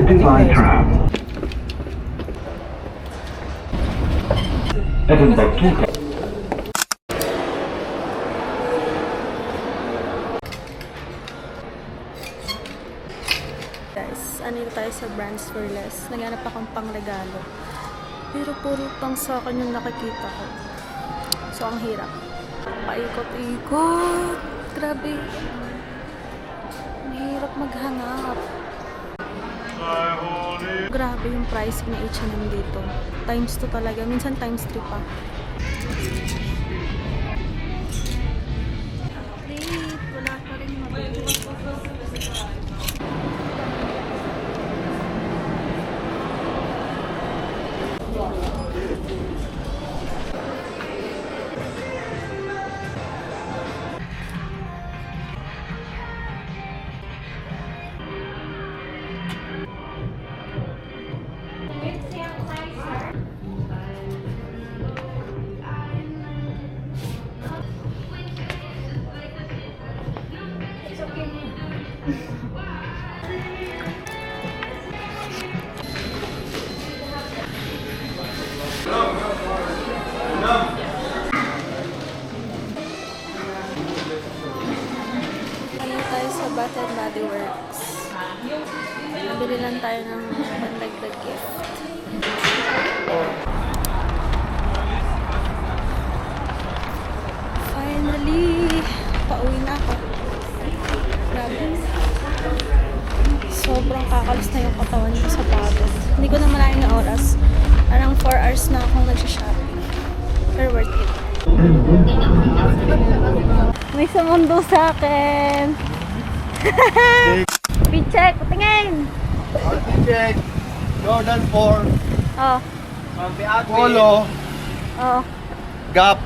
Divine Tram. Edinburgh to Guys, andito tayo sa Brands for Less. Naghanap akong pang regalo. Pero puro pang sa akin yung nakikita ko. So, ang hirap. Paikot-ikot. Grabe. Ang hirap maghanap. Grabe yung pricing na H&M dito. Times 2 talaga. Minsan times 3 pa. Wait, wala pa rin mabili. Tayo sa Bath and Body Works. Nabili lang tayo ng pandagdag gift. Finally! Pauwi na ako. Grabe. Sobrang kakalis na yung katawan ko sa pagod. Hindi ko na malaking na oras. Parang 4 hours na akong nagsha-shopping. Pero worth it. May sumundo sa akin. Picheck, tingin. Picheck, Jordan 4, Oh, Polo, oh. Gap.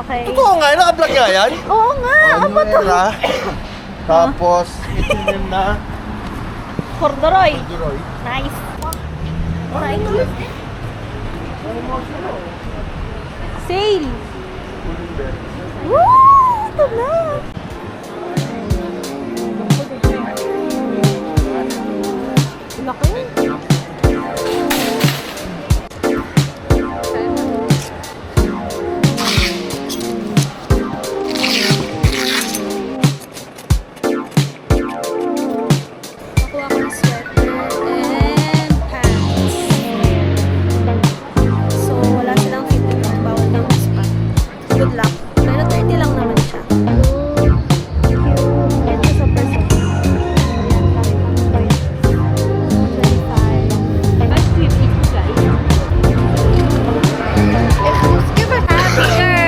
Okay. Totoo nga, naka-vlog nga yan. Oo nga, ano to? Nuera. Tapos, itin na Corduroy. Duroy. Nice. Nice. Sale. Woo! Ito na. Laki. Nakuha ko ng sweater and pants. So, wala silang 50 lang. Bawal ng spa. Good luck. Pero 30 lang naman siya. Ito sa person. Ayan, kami ng price. 25. That's cute, guys. Give a happy girl!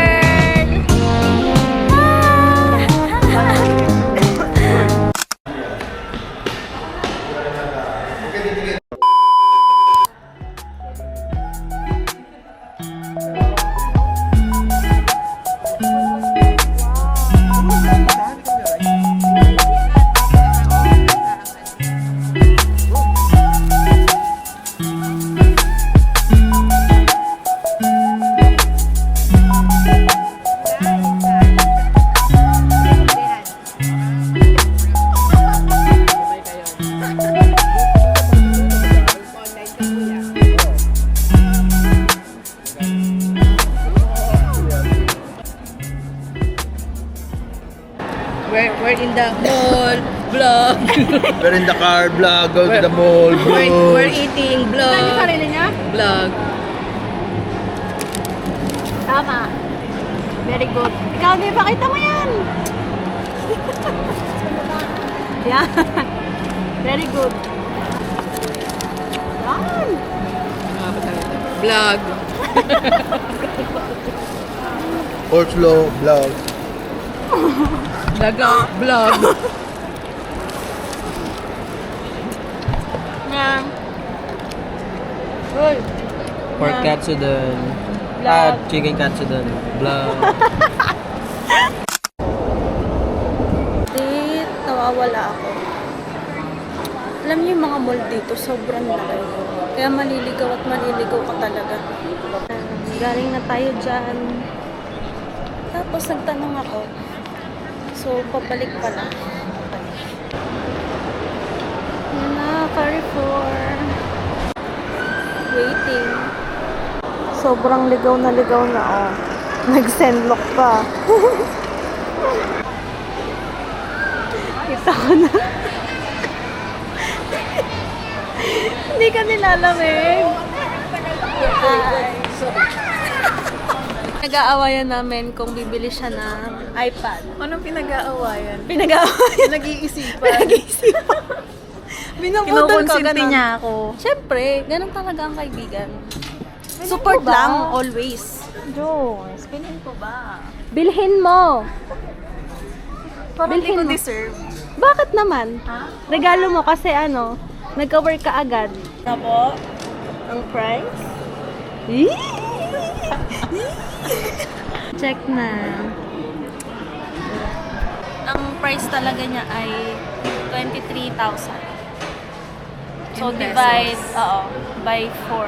We're in the mall, vlog. We're in the car, vlog, go to the mall, We're vlog. eating, vlog. Ano yung sarili niya? Vlog. Tama. Very good. Ikaw, di pakita mo yan. Yan. Very good. Yan. Vlog. Oslo vlog. Vlog. Nga. Uy. Pork katsudon. Vlog. Chicken katsudon. Vlog. Date, nawawala ako. Alam niyo yung mga mall dito, sobrang laki. Kaya maliligaw at maliligaw ka talaga. Galing na tayo dyan. Tapos nagtanong ako. So, pabalik pala. Yan na, Carrefour. Waiting. Sobrang ligaw na oh. Nag-sendlock pa. Kita ko na. Hindi ka nilalamig. Nag-aawayan namin kung bibili siya ng iPad. Anong pinag-aawayan? Pinag-aawayan. Nag-iisipan. Nag-iisipan. Binubudol ko, Kinukonsinti ganun. niya ako. Siyempre, ganun talaga ang kaibigan. Support lang, always. Jones, bilhin ko ba? Bilhin mo. Parang hindi Bilhin ko mo. deserve. Bakit naman? Ha? Regalo mo kasi nagka-work ka agad. Na po? Ang price? Check na. Ang price talaga niya ay 23,000. So, In divide, pesos. by 4.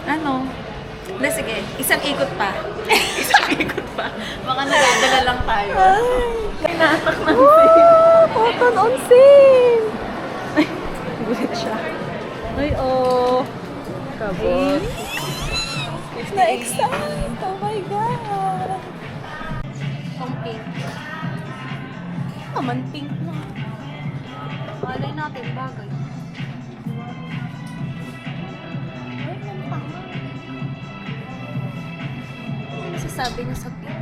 Ano? Na sige, isang ikot pa. Isang ikot pa. Baka nadadala lang tayo. Pinatak na. Cotton on sale! Ay, gulit siya. Ay, oh. Kabot. Na-excite! Oh my God! Ang pink. Naman pink na. Malay natin, bagay. Ay, ang tama. Ano masasabi niya sa pink?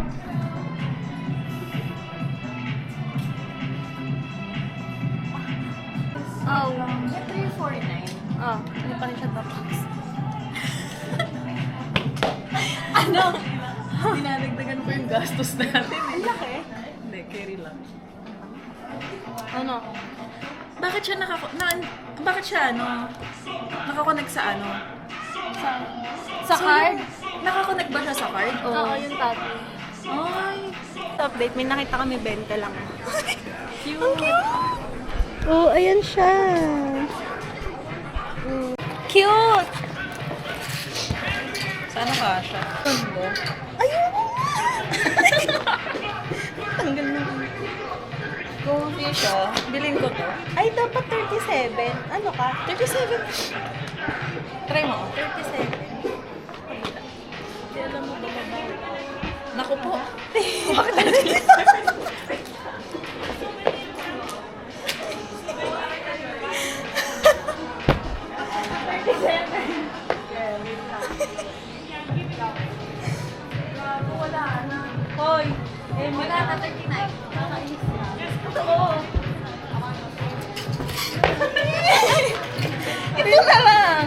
Oh, 349. oh, hindi pa rin siya tapos. Ano? Dinadagdagan ko yung gastos natin. Ang laki. Hindi, carry lang. Ano? Bakit siya nakakonect sa ano? Sa card? Nakakonect ba siya sa card? Oo, yung tabi. Ay, Update, may nakita kami 20 lang. cute. Oh, ayan siya. Cute! Sana ka siya? Ano? Tanggal na. Comfy siya. Bilhin ko to. Ay, dapat 37. Ano ka? 37. Try mo. 37. Hindi alam mo ba mabawi? Naku po. Hoy! Wala na 39. Nakainis na. Totoo! Ito na lang!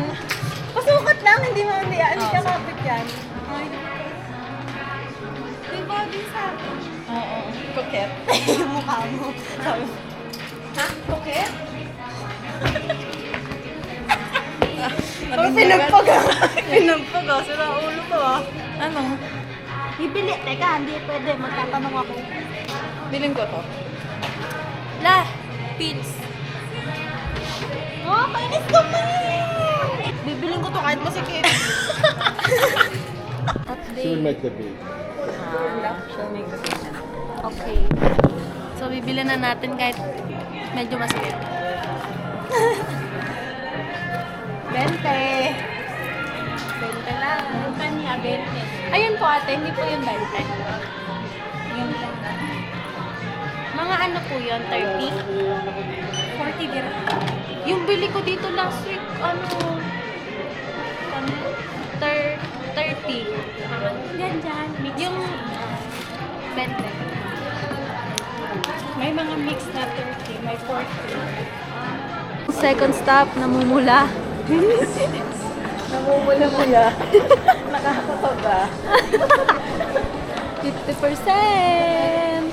Pasukat lang, hindi ka kapit yan. Ay, di ba, di sa akin? Oo. Coquette. Yung mukha mo. Sabi, ha? Okay? Pinagpag Pinagpag sila ulo ko Ano? Bibili, teka, hindi pwede. Magtatanong ako. Bilhin ko to. La, pills. Oh, kainis ka pa Bibiling ko to kahit masikip. She'll Update. make the beat. She'll make the payment. Okay. So, bibili na natin kahit medyo masikip. 20. 20 lang. Kanya, 20. Ayun po ate, hindi po yung 20. Yung mga ano po yun, 30? 40 dirham. Yung bili ko dito last week, ano, 30. Yan, dyan. Yung 20. May mga mix na 30, may 40. Second stop, namumula. Namumula mo ya. Nakakapaba. 50%!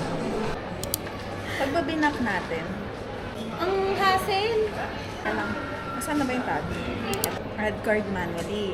Pagbabinak natin, Ang hassle. alam, saan na ba yung tab? Add card manually.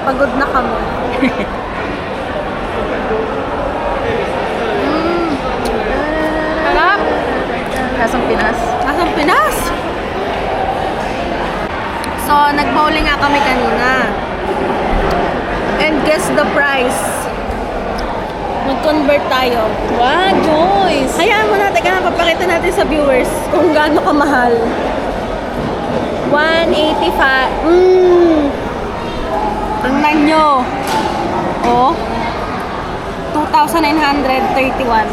Pagod na kami. Harap! Kasang Pinas. Nasaan Pinas? So, nag-bowling nga kami kanina. And guess the price. Nag-convert tayo. Wow, Joyce! Hayaan mo natin, kaya papakita natin sa viewers kung gaano kamahal. 185. Tingnan nyo. Oh. 2,931.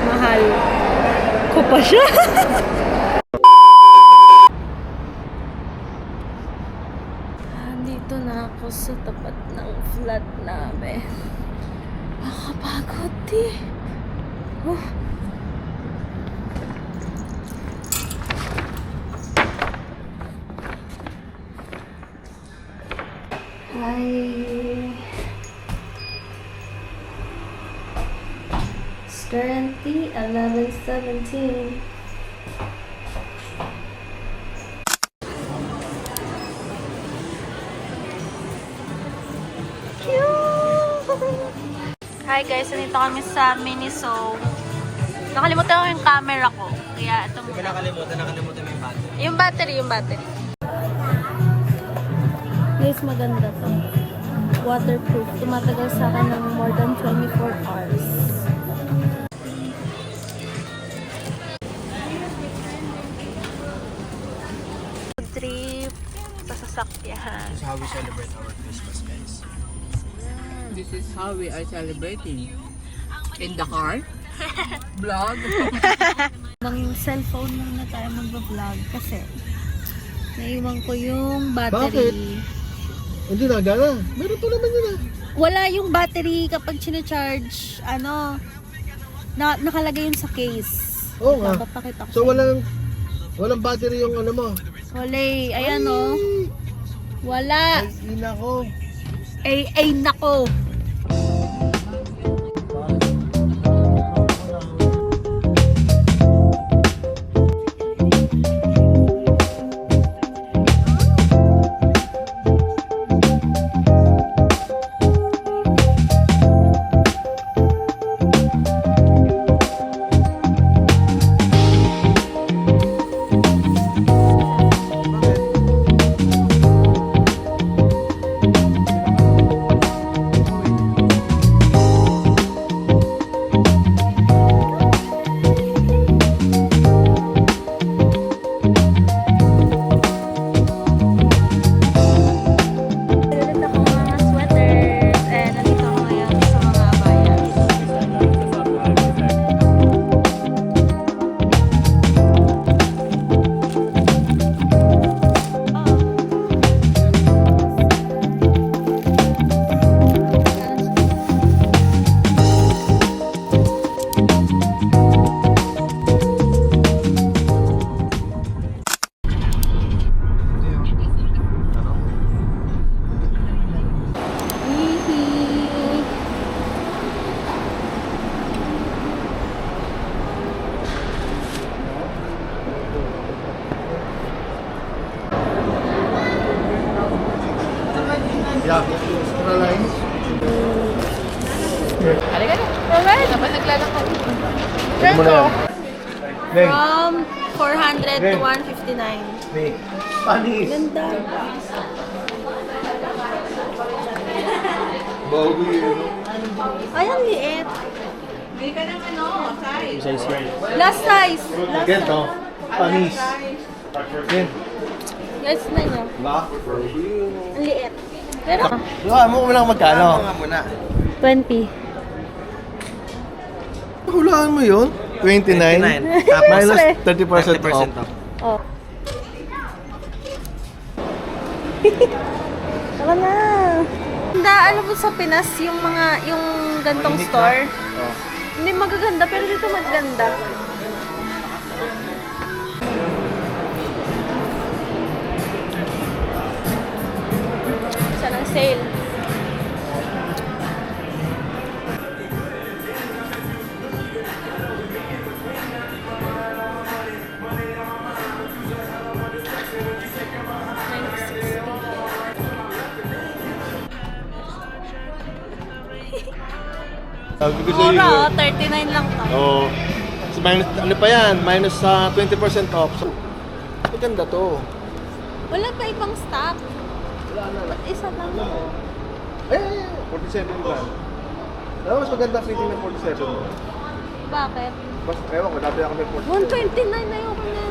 Mahal. Ko pa siya. Dito na ako sa tapat ng flat namin. Nakakapagod eh. Oh. Hi. It's currently 11:17. Hi guys, nandito kami sa Miniso. Nakalimutan ko yung camera ko. Kaya ito muna. Nakalimutan mo yung Yung battery. battery. Guys, maganda to. Waterproof. Tumatagal sa akin ng more than 24 hours. Trip sa sasakyan. This is how we celebrate our Christmas, guys. this is how we are celebrating. In the car. Vlog. Bang cellphone muna tayo mag-vlog kasi naiwan ko yung battery. Hindi na, gana. Meron pa naman yun ah. Wala yung battery kapag sinacharge, nakalagay yun sa case. Oo nga. Papakita ko So sa'yo. walang battery yung ano mo. Wala eh. Ayan o. Wala. Ay, ina ko. Ay, nako. Nandito ako mga sweaters. And nandito ako ngayon sa mga bayan. Yeah. Extra lines. Halika na. Alright. Dapat naglalakad. Mo na yan. Neng. From 400 to 159. Neng. Panis. Ganda. Bawi yun. Ay, ang liit. Hindi ka ng size. Last size. Ganito. Panis. Yan. Guys, na nyo. Ba? Ang liit. Pero, Hulaan mo lang magkano. Muna. 20. Hulaan mo yun? 29? Minus 30% off. Oh. Tara na. Ganda, alam mo sa Pinas, yung gantong store. Oh. Hindi magaganda, pero dito maganda. Isa ng sale. Sabi ko sa iyo. Mura, 39 lang to. Oo. So, minus, ano pa yan? Minus 20% off. So, maganda to. Wala pa ibang stock. Ba't isa lang? Ay, 47 grand. Alam mo, mas maganda fitting ng 47. Bakit? Mas, ewan ko, dati ako may 47. 129 na yung kanya.